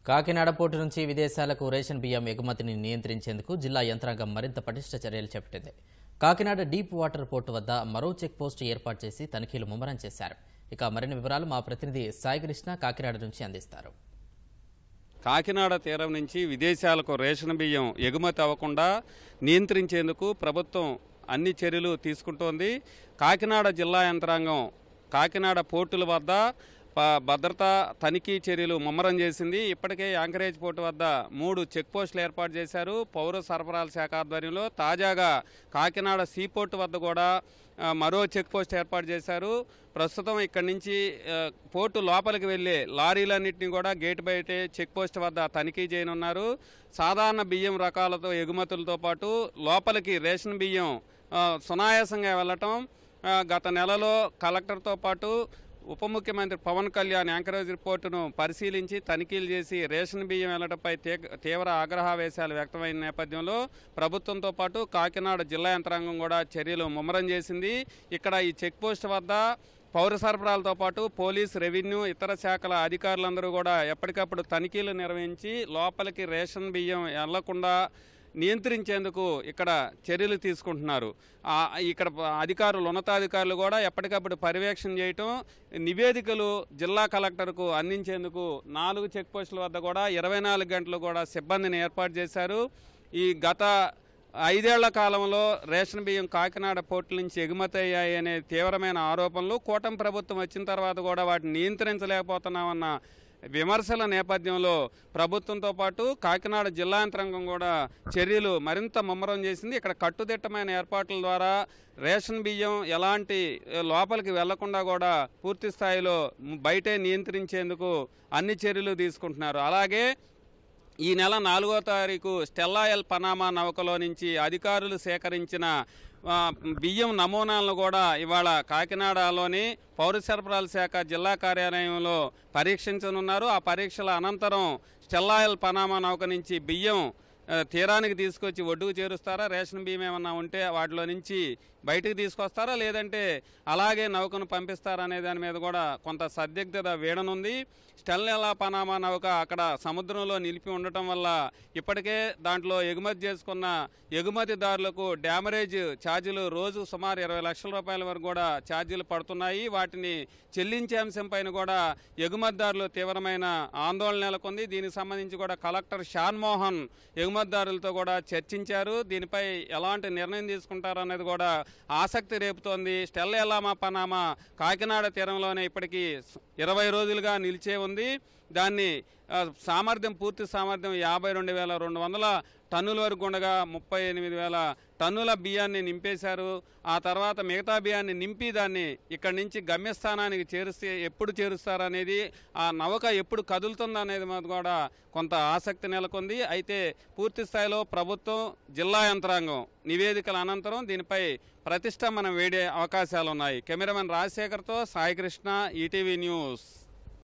Kakinada port నుంచి విదేశాలకు ration బియ్యం ఎగుమతిని నియంత్రించేందుకు జిల్లా యంత్రాంగం మరింత పటిష్ట చర్యలు చేపట్టింది. కాకినాడ డీప్ వాటర్ పోర్టు వద్ద మరో చెక్ పోస్టు ఏర్పాటు చేసి తనిఖీలు ముమ్మరం చేశారు. ఇక మరిన్ని వివరాలు మా ప్రతినిధి సాయికృష్ణ కాకినాడ నుంచి అందిస్తారు. కాకినాడ తీరం నుంచి విదేశాలకు రేషన్ బియ్యం ఎగుమతి అవ్వకుండా నియంత్రించేందుకు ప్రభుత్వం అన్ని చర్యలు తీసుకుంటోంది. కాకినాడ జిల్లా యంత్రాంగం కాకినాడ పోర్టుల వద్ద భద్రతా తనిఖీ చర్యలు ముమ్మరం చేసింది. ఇప్పటికే యాంకరేజ్ పోర్టు వద్ద 3 చెక్ పోస్టులు ఏర్పాటు చేశారు పౌర సరఫరాల శాఖ ఆధ్వర్యంలో. తాజాగా కాకినాడ సీ పోర్టు వద్ద కూడా మరో చెక్ పోస్ట్ ఏర్పాటు చేశారు. ప్రస్తుతం ఇక్కడి నుంచి పోర్టు లోపలికి వెళ్లే లారీలన్నింటినీ కూడా గేటు బయటే చెక్ పోస్ట్ వద్ద తనిఖీ చేయనున్నారు. సాధారణ బియ్యం రకాలతో ఎగుమతులతో పాటు లోపలికి రేషన్ బియ్యం సునాయాసంగా వెళ్లటం గత నెలలో కలెక్టర్తో పాటు ఉప ముఖ్యమంత్రి పవన్ కళ్యాణ్ యాంకరేజ్ రిపోర్టును పరిశీలించి తనిఖీలు చేసి రేషన్ బియ్యం వెళ్లడంపై తీవ్ర ఆగ్రహావేశాలు వ్యక్తమైన నేపథ్యంలో ప్రభుత్వంతో పాటు కాకినాడ జిల్లా యంత్రాంగం కూడా చర్యలు ముమ్మరం చేసింది. ఇక్కడ ఈ చెక్ పోస్ట్ వద్ద పౌర సరఫరాలతో పాటు పోలీస్, రెవెన్యూ, ఇతర శాఖల అధికారులందరూ కూడా ఎప్పటికప్పుడు తనిఖీలు నిర్వహించి లోపలికి రేషన్ బియ్యం వెళ్లకుండా నియంత్రించేందుకు ఇక్కడ చర్యలు తీసుకుంటున్నారు. ఇక్కడ అధికారులు, ఉన్నతాధికారులు కూడా ఎప్పటికప్పుడు పర్యవేక్షణ చేయటం, నివేదికలు జిల్లా కలెక్టర్కు అందించేందుకు 4 చెక్ పోస్టుల వద్ద కూడా 24 గంటలు కూడా సిబ్బందిని ఏర్పాటు చేశారు. ఈ గత 5 ఏళ్ల కాలంలో రేషన్ బియ్యం కాకినాడ పోర్టుల నుంచి ఎగుమతి అయ్యాయి అనే తీవ్రమైన ఆరోపణలు, కూటమి ప్రభుత్వం వచ్చిన తర్వాత కూడా వాటిని నియంత్రించలేకపోతున్నామన్న విమర్శల నేపథ్యంలో ప్రభుత్వంతో పాటు కాకినాడ జిల్లా యంత్రాంగం కూడా చర్యలు మరింత ముమ్మరం చేసింది. ఇక్కడ కట్టుదిట్టమైన ఏర్పాట్ల ద్వారా రేషన్ బియ్యం ఎలాంటి లోపలికి వెళ్లకుండా కూడా పూర్తి స్థాయిలో బయటే నియంత్రించేందుకు అన్ని చర్యలు తీసుకుంటున్నారు. అలాగే ఈ నెల 4వ తారీఖు స్టెల్లా ఎల్ పనామా నౌకలో నుంచి అధికారులు సేకరించిన బియ్యం నమూనాలను కూడా ఇవాళ కాకినాడలోని పౌర సరఫరాల శాఖ జిల్లా కార్యాలయంలో పరీక్షించనున్నారు. ఆ పరీక్షల అనంతరం స్టెల్లా ఎల్ పనామా నౌక నుంచి బియ్యం తీరానికి తీసుకొచ్చి ఒడ్డుకు చేరుస్తారా, రేషన్ బియ్యం ఏమన్నా ఉంటే వాటిలో నుంచి బయటకు తీసుకొస్తారా, లేదంటే అలాగే నౌకను పంపిస్తారా అనే దాని మీద కూడా కొంత సందిగ్ధత వీడనుంది. స్టెల్లా పనామా నౌక అక్కడ సముద్రంలో నిలిపి ఉండటం వల్ల ఇప్పటికే దాంట్లో ఎగుమతి చేసుకున్న ఎగుమతిదారులకు డ్యామరేజ్ ఛార్జీలు రోజు సుమారు 20 లక్షల రూపాయల వరకు కూడా ఛార్జీలు పడుతున్నాయి. వాటిని చెల్లించే అంశం పైన కూడా ఎగుమతిదారులు తీవ్రమైన ఆందోళన నెలకొంది. దీనికి సంబంధించి కూడా కలెక్టర్ షాన్ మోహన్ ఎగుమతిదారులతో కూడా చర్చించారు. దీనిపై ఎలాంటి నిర్ణయం తీసుకుంటారు అనేది కూడా ఆసక్తి రేపుతోంది. స్టెల్లా పనామా కాకినాడ తీరంలోనే ఇప్పటికీ 20 రోజులుగా నిలిచే ఉంది. దాన్ని పూర్తి సామర్థ్యం 52,200 టన్నుల వరకు ఉండగా 38,000 టన్నుల బియ్యాన్ని నింపేశారు. ఆ తర్వాత మిగతా బియ్యాన్ని నింపి దాన్ని ఇక్కడి నుంచి గమ్యస్థానానికి ఎప్పుడు చేరుస్తారనేది, ఆ నౌక ఎప్పుడు కదులుతుందనేది మీద కూడా కొంత ఆసక్తి నెలకొంది. అయితే పూర్తి స్థాయిలో ప్రభుత్వం, జిల్లా యంత్రాంగం నివేదికల అనంతరం దీనిపై ప్రతిష్టంభన వేడే అవకాశాలున్నాయి. కెమెరామెన్ రాజశేఖర్తో సాయికృష్ణ, ఈటీవీ న్యూస్.